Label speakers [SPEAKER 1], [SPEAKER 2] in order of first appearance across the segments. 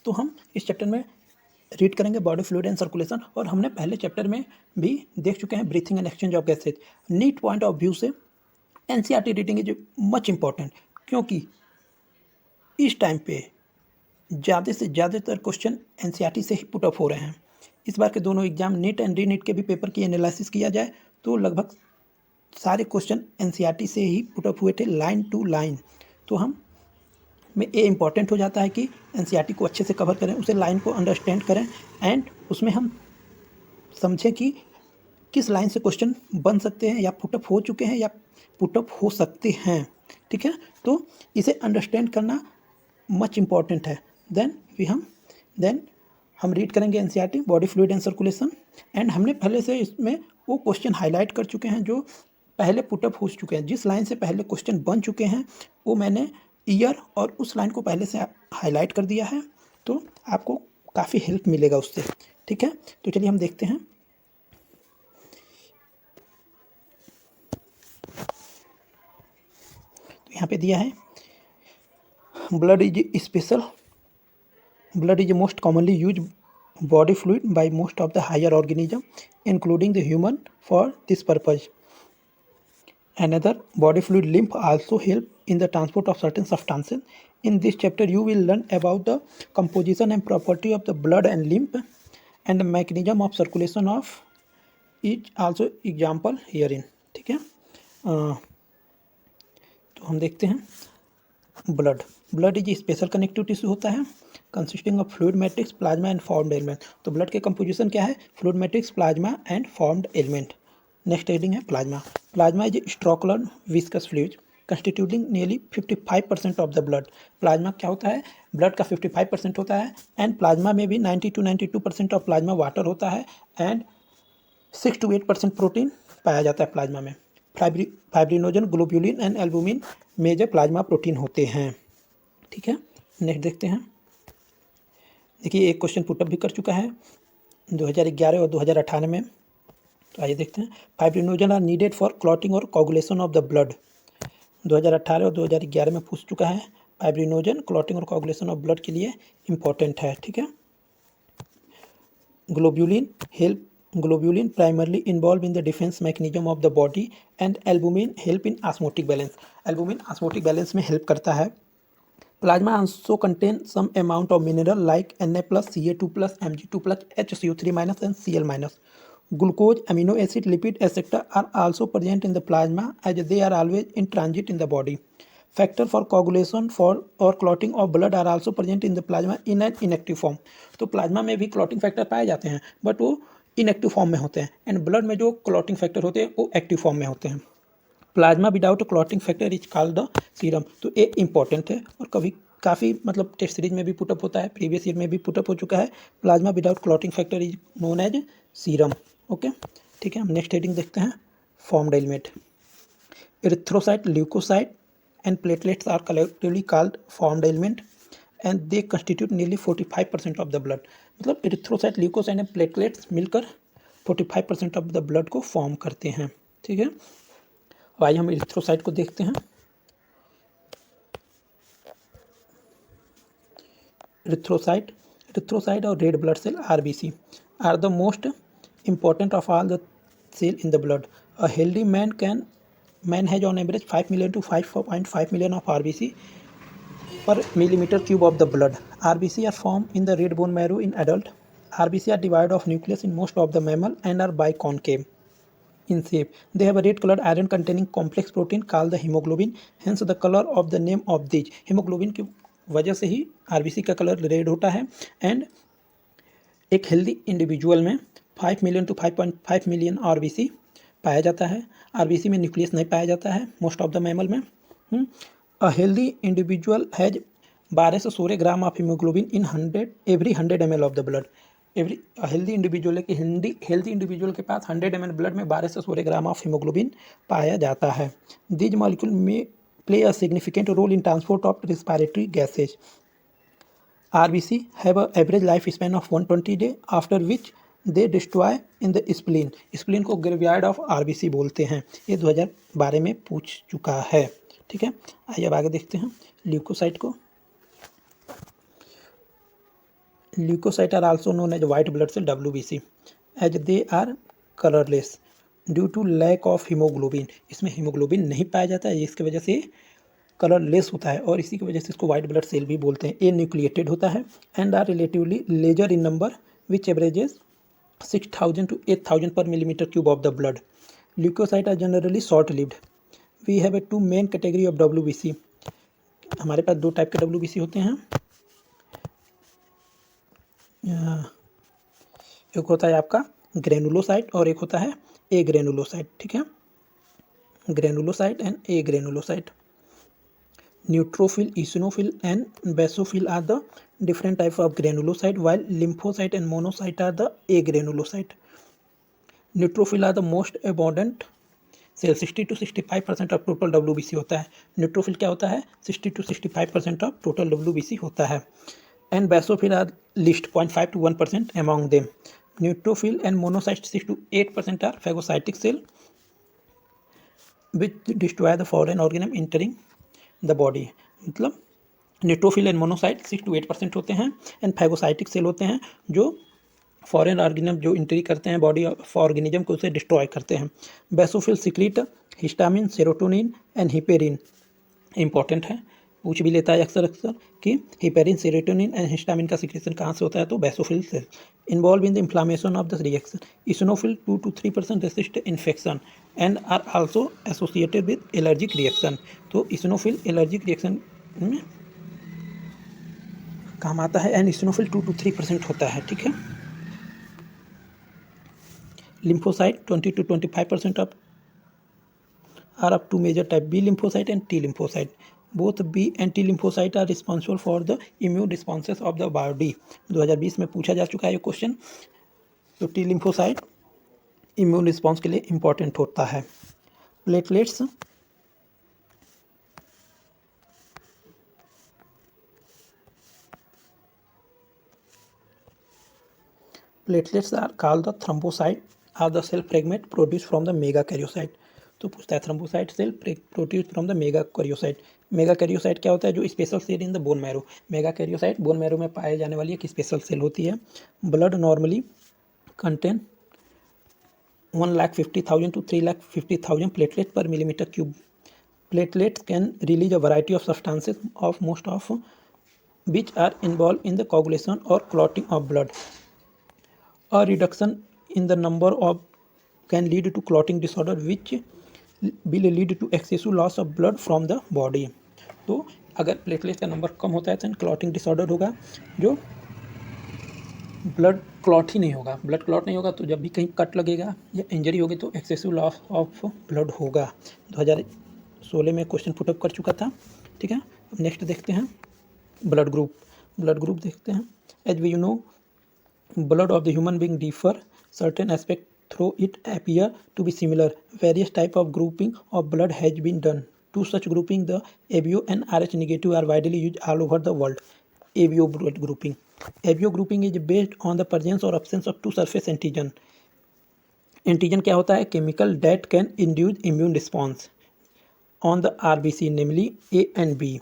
[SPEAKER 1] तो हम इस चैप्टर में रीड करेंगे बॉडी फ्लूइड एंड सर्कुलेशन, और हमने पहले चैप्टर में भी देख चुके हैं breathing and exchange of gases. NEET point of view से NCERT reading is much important, क्योंकि इस टाइम पे ज़्यादा से ज़्यादातर क्वेश्चन एनसीईआरटी से ही पुट अप हो रहे हैं। इस बार के दोनों exam neat and re NEET के भी पेपर की एनालिसिस किया जाए तो लगभग सारे क्वेश्चन एनसीईआरटी से ही पुट अप हुए थे, लाइन टू लाइन। तो हम में ये इम्पॉर्टेंट हो जाता है कि एनसीईआरटी को अच्छे से कवर करें, उसे लाइन को अंडरस्टैंड करें, एंड उसमें हम समझें कि किस लाइन से क्वेश्चन बन सकते हैं या पुटअप हो चुके हैं या पुटअप हो सकते हैं। ठीक है, तो इसे अंडरस्टैंड करना मच इम्पॉर्टेंट है। देन हम रीड करेंगे NCERT body fluid and circulation, and हमने पहले से इसमें वो क्वेश्चन हाईलाइट कर चुके हैं जो पहले पुटअप हो चुके हैं। जिस लाइन से पहले क्वेश्चन बन चुके हैं वो मैंने ईयर और उस लाइन को पहले से हाईलाइट कर दिया है, तो आपको काफ़ी हेल्प मिलेगा उससे। ठीक है, तो चलिए हम देखते हैं। तो यहाँ पे दिया है blood is most commonly use body fluid by most of the higher organism including the human for this purpose. Another body fluid lymph also help in the transport of certain substances. In this chapter you will learn about the composition and property of the blood and lymph and the mechanism of circulation of each also example herein. ठीक है, तो हम देखते हैं blood is special connective tissue होता है consisting of fluid matrix plasma and formed element. तो blood के कंपोजिशन क्या है? Fluid matrix, plasma and formed element. Next heading है plasma. Plasma is straw coloured viscous fluid constituting nearly 55% of the blood. Plasma क्या होता है? ब्लड का 55% होता है, एंड प्लाज्मा में भी 90 to 92% ऑफ प्लाज्मा वाटर होता है, एंड 6 to 8% प्रोटीन पाया जाता है प्लाज्मा में। Fibrinogen, globulin and albumin major plasma protein होते हैं। ठीक है, नेक्स्ट देखते हैं। देखिए एक क्वेश्चन पुटअप भी कर चुका है 2011 और 2018 में, तो आइए देखते हैं। Fibrinogen are needed for clotting और कोगुलेशन ऑफ द ब्लड। 2018 और 2011 में पूछ चुका है। फाइब्रिनोजन क्लॉटिंग और कोगुलेशन ऑफ ब्लड के लिए इम्पोर्टेंट है। ठीक है, globulin primarily involve in the defence mechanism of the body, and albumin help in osmotic balance. Albumin osmotic balance में हेल्प करता है। Plasma also contain some amount of mineral like Na+, Ca2+, Mg2+, HCO3- and Cl-. Glucose, amino acid, lipid, etc. are also present in the plasma as they are always in transit in the body. Factor for coagulation or clotting of blood are also present in the plasma in an inactive form. तो plasma में भी clotting factor पाए जाते हैं, but वो inactive form में होते हैं, एंड ब्लड में जो क्लॉटिंग फैक्टर होते हैं वो एक्टिव फॉर्म में होते हैं। Plasma without clotting factor is called the serum. तो ये इंपॉर्टेंट है और कभी काफ़ी मतलब टेस्ट सीरीज में भी पुटअप होता है, प्रीवियस ईयर में भी पुटअप हो चुका है। Plasma without clotting factor is known as serum. Okay, ठीक है, हम नेक्स्ट हेडिंग देखते हैं। Formed element. Erythrocyte, leucocyte and platelets are collectively called formed element, and they constitute nearly 45% of the blood. मतलब एरिथ्रोसाइट, ल्यूकोसाइट एंड प्लेटलेट्स मिलकर 45% of the blood को form करते हैं। ठीक है, अब आइए हम एरिथ्रोसाइट को देखते हैं। एरिथ्रोसाइट और red blood cell RBC are the most important of all the cell in the blood. A healthy man has on average 5 million to 5.5 million of RBC per millimeter cube of the blood. RBC are formed in the red bone marrow in adult. RBC are divided of nucleus in most of the mammal and are biconcave in shape. They have a red colored iron containing complex protein called the hemoglobin, hence the color of the name of these. hemoglobin की वजह से ही RBC का colour red होता है, and एक healthy individual में 5 million to 5.5 million RBC पाया जाता है। RBC में न्यूक्लियस नहीं पाया जाता है मोस्ट ऑफ द मैमल में। अ हेल्दी इंडिविजुअल हैज 12 से 16 gram of haemoglobin in 100 ml of the blood. Healthy individual के पास 100 ml ब्लड में 12 से 16 ग्राम ऑफ हीमोग्लोबिन पाया जाता है। दिज मॉलिक्यूल में play a significant role in transport of respiratory gases. RBC have an average lifespan of 120 days, after which they destroy in the spleen. Spleen को graveyard of RBC बोलते हैं। ये 2012 में पूछ चुका है। ठीक है, आइए अब आगे देखते हैं ल्यूकोसाइट को। Leukocytes are also known as white blood cell WBC as they are colorless due to lack of haemoglobin. इसमें हीमोग्लोबिन नहीं पाया जाता है, इसकी वजह से कलरलेस होता है और इसी की वजह से इसको वाइट ब्लड सेल भी बोलते हैं। ए न्यूक्लिएटेड होता है and are relatively lesser in number which averages 6000 to 8000 per millimeter cube of the blood. Leukocytes are generally short lived. We have a two main category of WBC. हमारे पास दो type के WBC होते हैं। एक होता है आपका ग्रेनुलोसाइट और एक होता है ए ग्रेनुलोसाइट। ठीक है, granulocyte and A granulocyte. Neutrophil, eosinophil and basophil are the different types of granulocyte, while lymphocyte and monocyte are the agranulocyte. Neutrophil are the most abundant cell, 60 to 65% of total WBC होता है। Neutrophil क्या होता है? 60 to 65% of total WBC होता है। And basophil are least 0.5 to 1% among them. Neutrophil and monocyte 6 to 8% are phagocytic cell which destroy the foreign organism entering the body. मतलब neutrophil and monocyte 6 to 8% होते हैं and phagocytic cell होते हैं जो foreign organism जो entry करते हैं body of organism को उसे डिस्ट्रॉय करते हैं। Basophil secrete histamine, serotonin and heparin. Important है, पूछ भी लेता है अक्सर कि हिपेरिन, सेरोटोनिन एंड हिस्टामिन का सिक्रेशन कहाँ से होता है, तो बेसोफिल से। Involve in the inflammation of the reaction. Eosinophil 2 to 3% resist infection and are also associated with allergic reaction. तो इसिनोफिल एलर्जिक रिएक्शन में काम आता है एंड इसिनोफिल 2 to 3% होता है। ठीक है, lymphocyte 20 to 25% of are up to major type B lymphocyte and T lymphocyte. Both B and T lymphocyte are responsible for the immune responses of the body. 2020 में पूछा जा चुका है ये क्वेश्चन। तो T lymphocyte इम्यून रिस्पॉन्स के लिए important होता है। Platelets platelets are called the thrombocyte are the cell fragment produce from the megakaryocyte. तो पूछता है thrombocyte cell produce from the megakaryocyte. Megakaryocyte क्या होता है? जो special cell in the bone marrow. Megakaryocyte bone marrow में पाए जाने वाली एक स्पेशल सेल होती है। Blood normally contain 1,50,000 to 3,50,000 platelets per millimeter cube. Platelets can release a variety of substances, of most of which are involved in the coagulation or clotting of blood. A reduction in the number of can lead to clotting disorder, which will lead to excessive loss of blood from the body. तो अगर platelets का number कम होता है तो clotting disorder होगा, जो blood clot ही नहीं होगा। ब्लड क्लॉट नहीं होगा तो जब भी कहीं कट लगेगा या इंजरी होगी तो एक्सेसिव लॉस ऑफ ब्लड होगा। 2016 में क्वेश्चन पुटअप कर चुका था। ठीक है, अब नेक्स्ट देखते हैं ब्लड ग्रुप। ब्लड ग्रुप देखते हैं। As we you know blood of the human being differ certain aspect through it appear to be similar. Various type of grouping of blood has been done. To such grouping, the ABO and RH negative are widely used all over the world. ABO blood grouping. ABO grouping is based on the presence or absence of two surface antigen. Antigen क्या होता है? Chemical that can induce immune response on the RBC, namely A and B.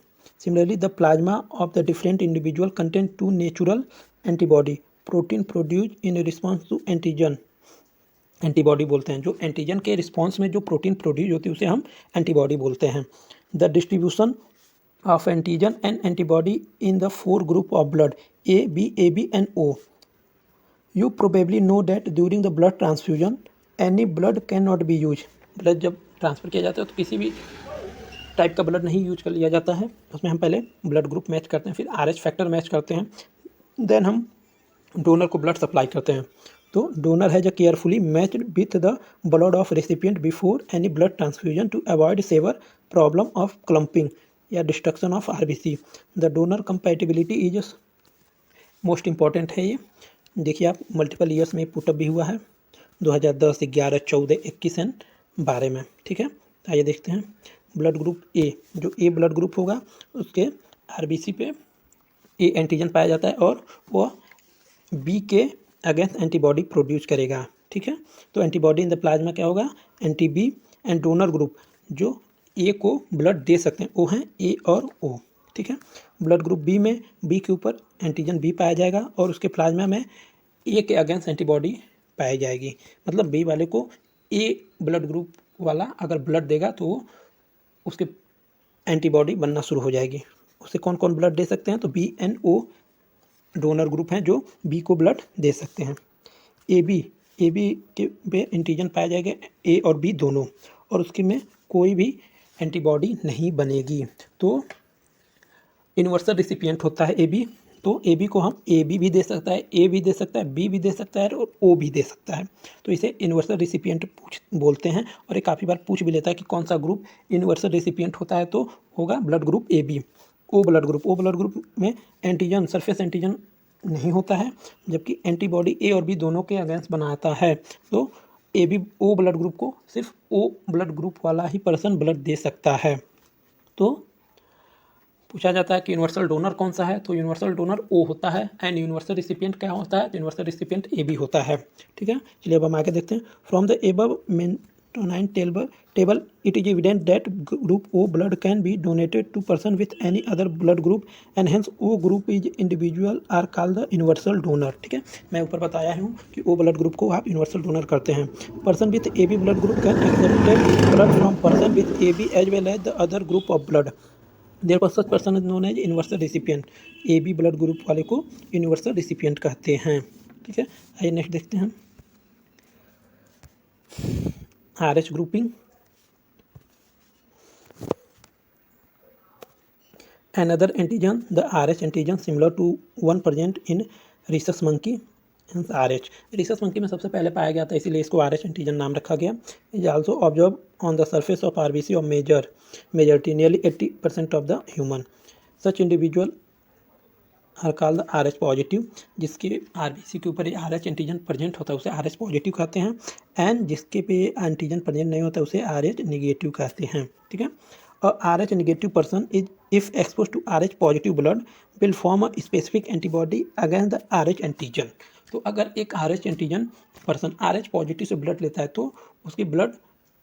[SPEAKER 1] Similarly, the plasma of the different individual contain two natural antibody protein produced in response to antigen. Antibody बोलते हैं। जो antigen के response में जो protein produce होती है उसे हम एंटीबॉडी बोलते हैं। The distribution of antigen and antibody in the 4 group of blood A B and O. You probably know that during the blood transfusion any blood can not be use. Blood जब transfer किया जाता है तो किसी भी type का blood नहीं use कर लिया जाता है। उसमें हम पहले ब्लड ग्रुप मैच करते हैं, फिर RH फैक्टर मैच करते हैं, देन हम डोनर को ब्लड सप्लाई करते हैं। तो donor has a carefully matched with the blood of recipient before any blood transfusion to avoid severe problem of clumping या destruction of RBC। The donor compatibility is most important है। ये देखिए आप multiple years में put up भी हुआ है 2010, 11, 14, 21 and 12 में। ठीक है, आइए देखते हैं ब्लड ग्रुप ए। जो ए ब्लड ग्रुप होगा उसके RBC पे ए एंटीजन पाया जाता है और वह बी के अगेंस्ट एंटीबॉडी प्रोड्यूस करेगा। ठीक है, तो एंटीबॉडी इन द प्लाज्मा क्या होगा? Anti B. And donor group जो ए को ब्लड दे सकते हैं वो हैं ए और ओ। ठीक है। ब्लड ग्रुप बी में बी के ऊपर एंटीजन बी पाया जाएगा और उसके प्लाज्मा में ए के अगेंस्ट एंटीबॉडी पाई जाएगी। मतलब बी वाले को ए ब्लड ग्रुप वाला अगर ब्लड देगा तो उसके एंटीबॉडी बनना शुरू हो जाएगी। उसे कौन कौन ब्लड दे सकते हैं, तो B and O donor group हैं जो बी को ब्लड दे सकते हैं। ए बी के पे एंटीजन पाया जाएगा ए और बी दोनों, और उसके में कोई भी एंटीबॉडी नहीं बनेगी। तो यूनिवर्सल रिसिपिएंट होता है ए बी। तो ए बी को हम ए बी भी दे सकता है, ए भी दे सकता है, बी भी दे सकता है और ओ भी दे सकता है। तो इसे यूनिवर्सल रिसिपिएंट बोलते हैं। और ये काफ़ी बार पूछ भी लेता है कि कौन सा ग्रुप यूनिवर्सल रिसिपिएंट होता है, तो होगा blood group A B. O blood group में एंटीजन सरफेस एंटीजन नहीं होता है, जबकि एंटीबॉडी ए और बी दोनों के अगेंस्ट बनाता है। तो A B O blood group को सिर्फ ओ ब्लड ग्रुप वाला ही पर्सन ब्लड दे सकता है। तो पूछा जाता है कि यूनिवर्सल डोनर कौन सा है, तो यूनिवर्सल डोनर ओ होता है। एंड यूनिवर्सल रिसिपिएंट क्या होता है, तो यूनिवर्सल रिसिपिएंट ए बी होता है। ठीक है, चलिए अब हम आगे देखते हैं। From the above mentioned table it is evident that group O blood can be donated to person with any other blood group and hence O group is individual are called the universal donor. ठीक है, मैं ऊपर बताया हूँ कि ओ blood group को आप universal donor करते हैं। Person with A B blood group can accepted blood from person with A B as well as the other group of blood. Therefore such person is known as universal recipient. A B blood group वाले को universal recipient कहते हैं। ठीक है, आइए next देखते हैं। R H grouping. Another antigen, the RH antigen similar to one present in rhesus monkey, hence RH। rhesus monkey में सबसे पहले पाया गया था, इसीलिए इसको RH एंटीजन नाम रखा गया। Is also observe on the surface of RBC of majority nearly 80% of the human. Such individual are called the RH positive. जिसके RBC के ऊपर RH एंटीजन प्रेजेंट होता है उसे RH पॉजिटिव कहते हैं। एंड जिसके पे एंटीजन प्रेजेंट नहीं होता उसे RH नेगेटिव कहते हैं। ठीक है, a RH negative person is if exposed to RH positive blood will form a specific antibody against the RH antigen। तो अगर एक RH antigen person RH positive से ब्लड लेता है तो उसकी ब्लड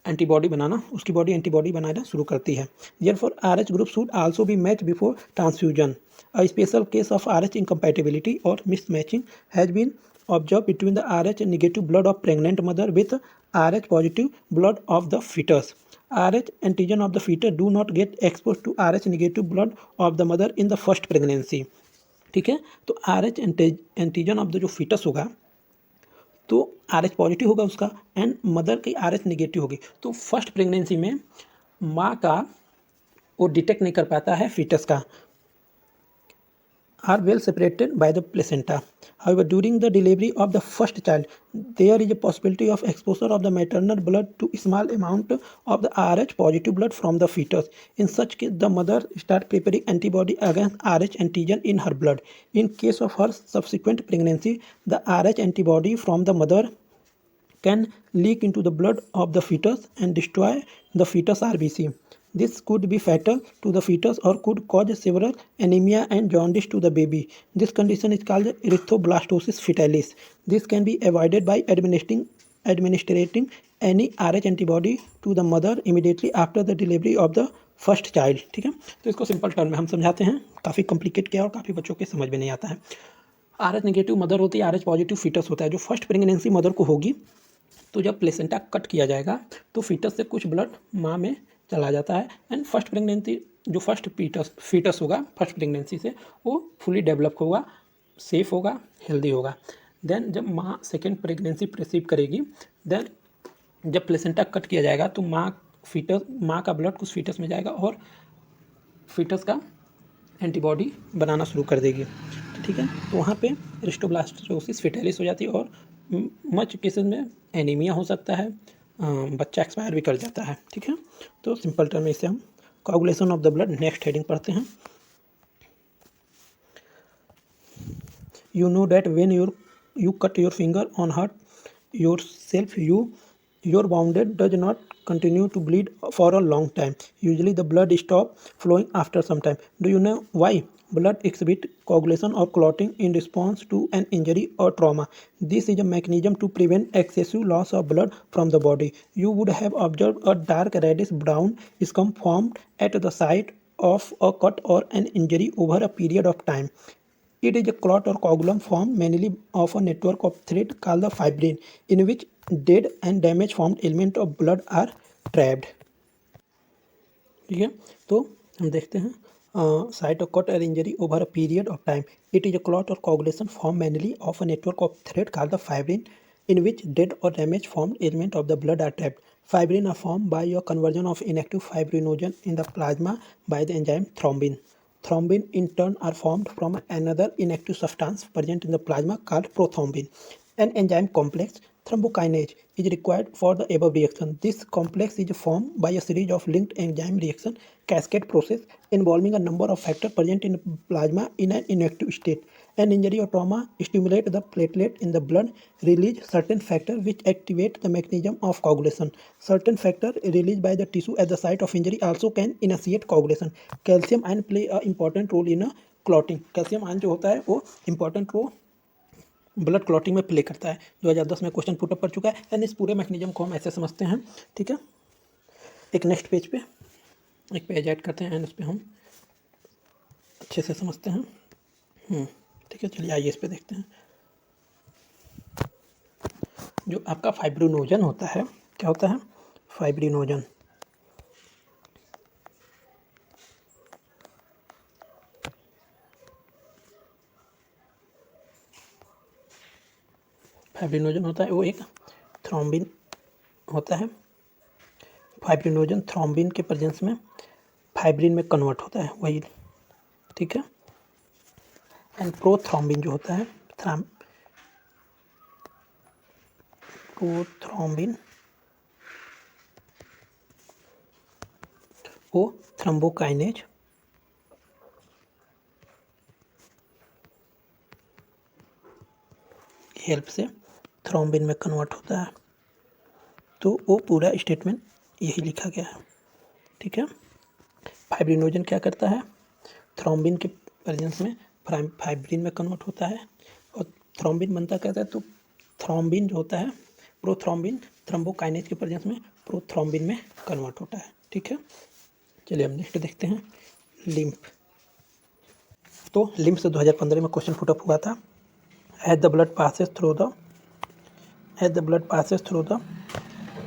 [SPEAKER 1] एंटीबॉडी बनाना, उसकी बॉडी एंटीबॉडी बनाना शुरू करती है। Therefore RH group should also be matched before transfusion। A special case of RH incompatibility or mismatching has been observed between the RH negative blood of pregnant mother with RH positive blood of the fetus। RH antigen of the fetus do not get exposed to RH negative blood of the mother in the first pregnancy। ठीक है, तो RH antigen of the जो foetus होगा तो RH positive होगा उसका, and mother की RH negative होगी। तो फर्स्ट प्रेगनेंसी में माँ का वो डिटेक्ट नहीं कर पाता है फीटस का, are well separated by the placenta। However, during the delivery of the first child, there is a possibility of exposure of the maternal blood to small amount of the RH positive blood from the fetus। In such case, the mother start preparing antibody against RH antigen in her blood। In case of her subsequent pregnancy, the RH antibody from the mother can leak into the blood of the fetus and destroy the fetus RBC। This could be fatal to the fetus or could cause several anemia and jaundice to the baby। This condition is called erythroblastosis fetalis। This can be avoided by administering any RH antibody to the mother immediately after the delivery of the first child. ठीक है, तो इसको simple term में हम समझाते हैं। काफ़ी complicate किया और काफ़ी बच्चों के समझ में नहीं आता है। RH नेगेटिव मदर होती है, RH पॉजिटिव फीटस होता है। जो फर्स्ट प्रेगनेंसी मदर को होगी तो जब प्लेसेंटा कट किया जाएगा तो फीटस से कुछ ब्लड माँ में चला जाता है। एंड फर्स्ट प्रेगनेंसी जो फर्स्ट फीटस होगा फर्स्ट प्रेगनेंसी से वो फुली डेवलप होगा, सेफ होगा, हेल्दी होगा। देन जब माँ सेकेंड प्रेगनेंसी रिसीव करेगी, देन जब प्लेसेंटा कट किया जाएगा तो माँ का ब्लड कुछ फीटस में जाएगा और फीटस का एंटीबॉडी बनाना शुरू कर देगी। ठीक है, तो वहाँ पे एरिस्टोब्लास्टोसिस फेटालिस हो जाती है और मच केसेस में एनीमिया हो सकता है, बच्चा एक्सपायर भी कर जाता है। ठीक है, तो सिंपल टर्म में इसे हम coagulation of the blood next heading पढ़ते हैं। You know that when you cut your finger on hurt yourself your wounded does not continue to bleed for a long time। Usually the blood stop flowing after some time। Do you know why blood exhibit coagulation or clotting in response to an injury or trauma? This is a mechanism to prevent excessive loss of blood from the body। You would have observed a dark reddish brown scum formed at the site of a cut or an injury over a period of time. It is a clot or coagulum formed mainly of a network of thread called the fibrin, in which dead and damage formed element of blood are trapped. ठीक है, तो हम देखते हैं site of cut और injury over a period of time. It is a clot और coagulation formed mainly of a network of thread called the fibrin, in which dead or damaged formed element of the blood are trapped. Fibrin are formed by a conversion of inactive fibrinogen in the plasma by the enzyme thrombin. Thrombin in turn are formed from another inactive substance present in the plasma called prothrombin. An enzyme complex, thrombokinase, is required for the above reaction. This complex is formed by a series of linked enzyme reaction cascade process involving a number of factors present in plasma in an inactive state. An injury or trauma stimulates the platelet in the blood, release certain factors which activate the mechanism of coagulation. Certain factors released by the tissue at the site of injury also can initiate coagulation. Calcium ion play a important role in a clotting. Calcium ion जो होता है वो important role blood clotting में play करता है. 2010 में question put up कर चुका है. एंड इस पूरे मैकेनिज्म को हम ऐसे समझते हैं. ठीक है, एक नेक्स्ट पेज पे एक पेज ऐड करते हैं एंड उस पर हम अच्छे से समझते हैं. ठीक है, चलिए आइए इस पे देखते हैं. जो आपका फाइब्रिनोजन होता है, क्या होता है? फाइब्रिनोजन. फाइब्रिनोजन होता है वो एक थ्रोम्बिन होता है. फाइब्रिनोजन थ्रोम्बिन के प्रेजेंस में फाइब्रिन में कन्वर्ट होता है वही. ठीक है, एंड प्रोथ्रोम्बिन जो होता है प्रोथ्रोम्बिन वो थ्रोम्बोकाइनेज हेल्प से थ्रोम्बिन में कन्वर्ट होता है. तो वो पूरा स्टेटमेंट यही लिखा गया है. ठीक है, फाइब्रिनोजन क्या करता है? थ्रोम्बिन के प्रेजेंस में फाइब्रिन में कन्वर्ट होता है और थ्रोम्बिन बनता कहता है. तो थ्रोम्बिन जो होता है प्रोथ्रोम्बिन थ्रोम्बोकाइनेज के प्रेजेंस में प्रोथ्रोम्बिन में कन्वर्ट होता है. ठीक है, चलिए हम नेक्स्ट देखते हैं लिम्फ. तो लिम्फ से 2015 में क्वेश्चन पुटअप हुआ था. As the blood passes through the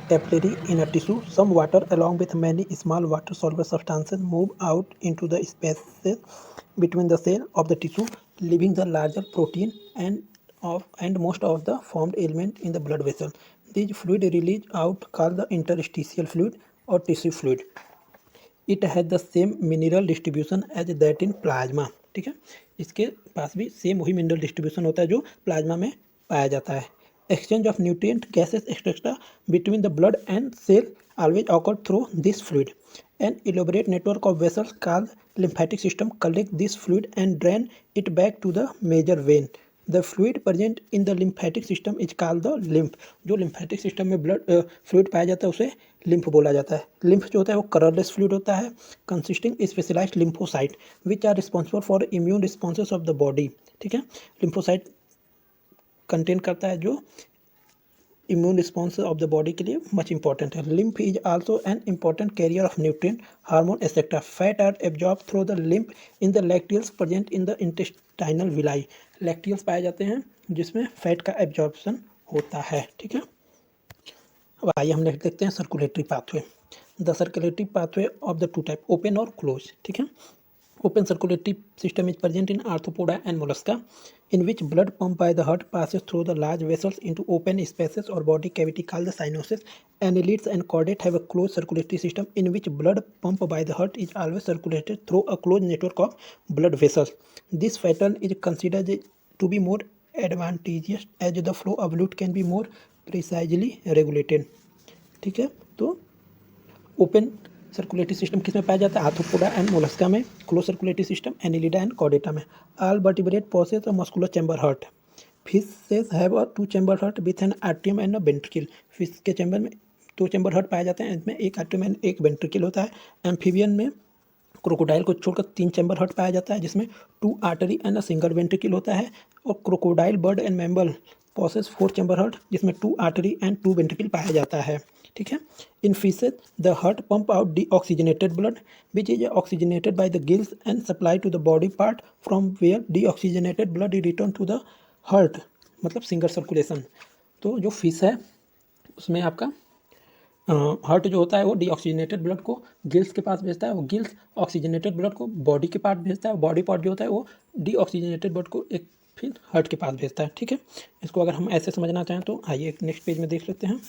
[SPEAKER 1] capillary in a tissue, some water along with many small water soluble substances move out into the spaces between the cell of the tissue, leaving the larger protein and most of the formed element in the blood vessel. These fluid release out called the interstitial fluid or tissue fluid. It has the same mineral distribution as that in plasma. ठीक है, इसके पास भी same वही mineral distribution होता है जो plasma में पाया जाता है. Exchange of nutrient gases etcetera between the blood and cell always occur through this fluid. An elaborate network of vessels called lymphatic system collect this fluid and drain it back to the major vein. The fluid present in the lymphatic system is called the lymph. जो lymphatic system में blood fluid पाया जाता है उसे lymph बोला जाता है. lymph जो होता है वो कलरलेस फ्लूइड होता है consisting specialized lymphocyte which are responsible for immune responses of the body. ठीक है, lymphocyte कंटेन करता है जो immune response of the body के लिए मच इंपॉर्टेंट है. Lymph is also an important carrier of nutrient hormone etcetera. Fat are absorb through the lymph in the lacteals present in the intestinal villi. Lacteals पाए जाते हैं जिसमें fat का absorption होता है. ठीक है, अब आइए हम देखते हैं circulatory pathway. The circulatory pathway of the two type, open और क्लोज. ठीक है, open circulatory system is present in arthropoda and mollusca, in which blood pumped by the heart passes through the large vessels into open spaces or body cavity called the cyanosis. Annelids and chordates have a closed circulatory system in which blood pumped by the heart is always circulated through a closed network of blood vessels. This pattern is considered to be more advantageous as the flow of fluid can be more precisely regulated. ठीक है, तो open circulatory system किस में पाया जाता है? Arthropoda and Mollusca में. Closed circulatory system Annelida and Chordata में. All vertebrate possess a muscular chamber heart. Fishes have a two chamber heart with an आर्टियम एंड अ वेंट्रिकल. फिश के chamber में दो चैम्बर हार्ट पाए जाते हैं, इसमें एक आर्टियम एंड एक वेंट्रिकल होता है. एम्फीबियन में क्रोकोडाइल को छोड़कर 3 चैम्बर हार्ट पाया जाता है जिसमें 2 artery and a single ventricle होता है. और crocodile bird and mammal possesses 4 chamber heart जिसमें 2 आर्टरी एंड 2 वेंट्रिकल पाया जाता है. ठीक है। In fishes the heart pump out deoxygenated blood which is oxygenated by the gills and supply to the body part from where deoxygenated blood is return to the heart, मतलब single circulation. तो जो fish है उसमें आपका heart जो होता है वो डीऑक्सीजनेटेड ब्लड को गिल्स के पास भेजता है, वो गिल्स ऑक्सीजनेटेड ब्लड को बॉडी के पार्ट भेजता है, बॉडी पार्ट जो होता है वो डीऑक्सीजनेटेड ब्लड को एक फिर हार्ट के पास भेजता है, ठीक है। इसको अगर हम ऐसे समझना चाहें तो आइए नेक्स्ट पेज में देख लेते हैं,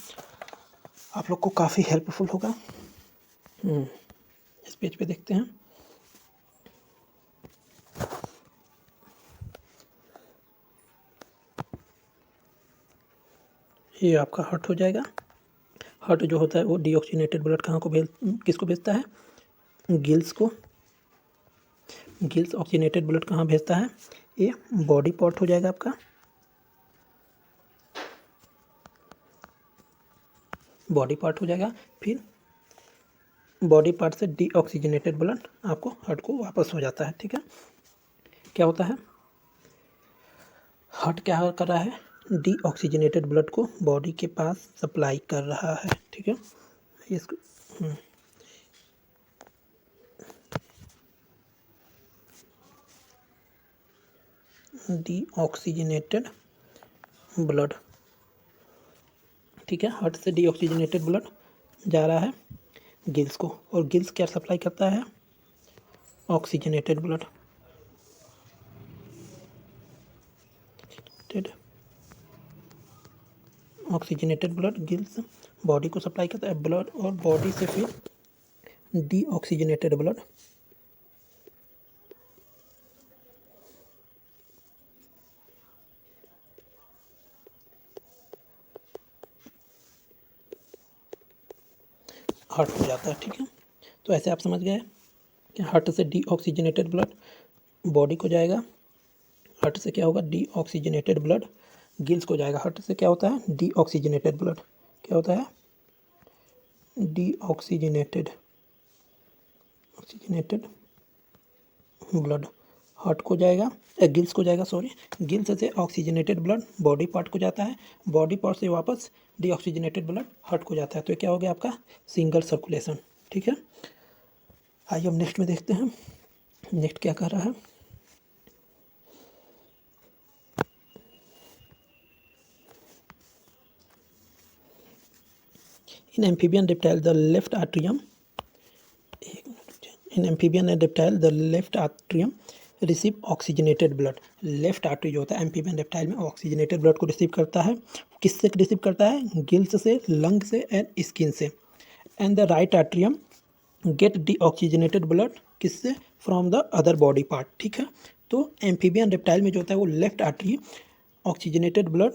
[SPEAKER 1] आप लोग को काफ़ी हेल्पफुल होगा। इस पेज पे देखते हैं। ये आपका हार्ट हो जाएगा। हार्ट जो होता है वो डीऑक्सीजनेटेड ब्लड किसको भेजता है? गिल्स को। गिल्स ऑक्सीजनेटेड ब्लड कहाँ भेजता है? ये बॉडी पार्ट हो जाएगा आपका, बॉडी पार्ट हो जाएगा। फिर बॉडी पार्ट से डीऑक्सीजनेटेड ब्लड आपको हार्ट को वापस हो जाता है, ठीक है। क्या होता है? हार्ट क्या कर रहा है? डीऑक्सीजनेटेड ब्लड को बॉडी के पास सप्लाई कर रहा है, ठीक है। इसको डीऑक्सीजनेटेड ब्लड, ठीक है। हार्ट से डीऑक्सीजनेटेड ब्लड जा रहा है गिल्स को, और गिल्स क्या सप्लाई करता है? Oxygenated blood, oxygenated blood gills body को सप्लाई करता है ब्लड, और बॉडी से फिर डीऑक्सीजनेटेड ब्लड हार्ट हो जाता है, ठीक है। तो ऐसे आप समझ गए कि हार्ट से डीऑक्सीजनेटेड ब्लड बॉडी को जाएगा, हार्ट से क्या होगा? डीऑक्सीजनेटेड ब्लड गिल्स को जाएगा। हार्ट से क्या होता है? डीऑक्सीजनेटेड ब्लड क्या होता है? डीऑक्सीजनेटेड ब्लड हार्ट को जाएगा, गिल्स को जाएगा, सॉरी। गिल्स से ऑक्सीजनेटेड ब्लड बॉडी पार्ट को जाता है, बॉडी पार्ट से वापस डीऑक्सीजनेटेड ब्लड हार्ट को जाता है। तो क्या हो गया आपका? सिंगल सर्कुलेशन, ठीक है। आइए हम नेक्स्ट में देखते हैं, नेक्स्ट क्या कह रहा है। In amphibian reptile, the left atrium receive oxygenated blood. Left artery जो होता है एम्फीबियन रेप्टाइल में ऑक्सीजनेटेड ब्लड को रिसीव करता है। किससे रिसीव करता है? गिल्स से, लंग से एंड स्किन से। And the right atrium get deoxygenated blood किससे? From the other body part, ठीक है। तो एम्फीबियन रेप्टाइल में जो होता है वो left artery oxygenated blood,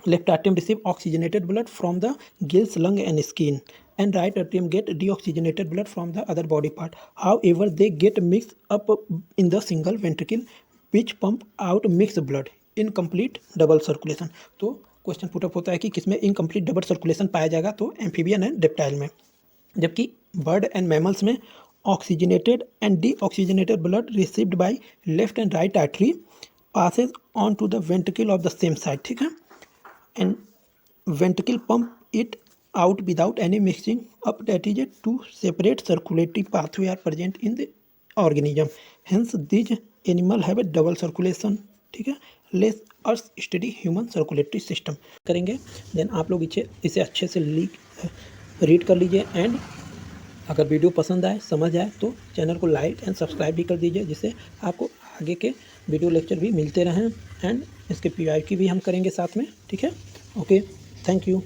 [SPEAKER 1] left atrium receive oxygenated blood from the gills, lung and skin, and right atrium get deoxygenated blood from the other body part. However, they get mixed up in the single ventricle which pump out mixed blood. Incomplete double circulation. तो question put up होता है कि किसमें incomplete double circulation पाया जाएगा? तो amphibian and reptile में। जबकि बर्ड एंड मैमल्स में oxygenated and deoxygenated blood received by left and right artery passes on to the ventricle of the same side, ठीक है। And ventricle pump it out without any mixing up, that is two separate circulatory pathway are present in the organism, hence these animal have a double circulation, ठीक है। Less अर्थ study human circulatory system करेंगे। Then आप लोग इसे अच्छे से read कर लीजिए, एंड अगर वीडियो पसंद आए, समझ आए तो चैनल को लाइक एंड सब्सक्राइब भी कर दीजिए, जिससे आपको आगे के वीडियो लेक्चर भी मिलते रहें, एंड इसके PYQ भी हम करेंगे साथ में, ठीक है। Okay, thank you.